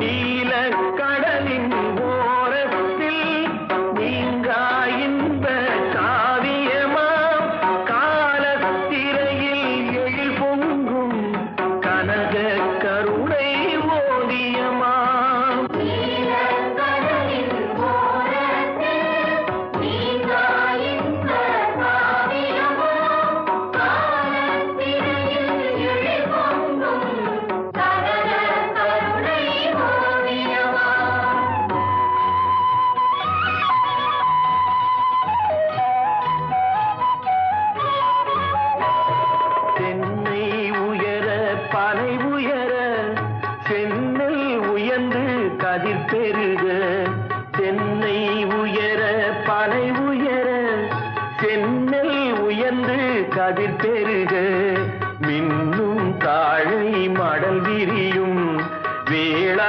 நீல கடலின் ஓரத்தில் நீங்கா இன்ப காவியமாம் காலத்திரையில் எழில் பொங்கும் கனக கருணை ஓவியமாம். தென்னை உயர பனை உயர சென்னல் உயர்ந்து கதிர் பெருக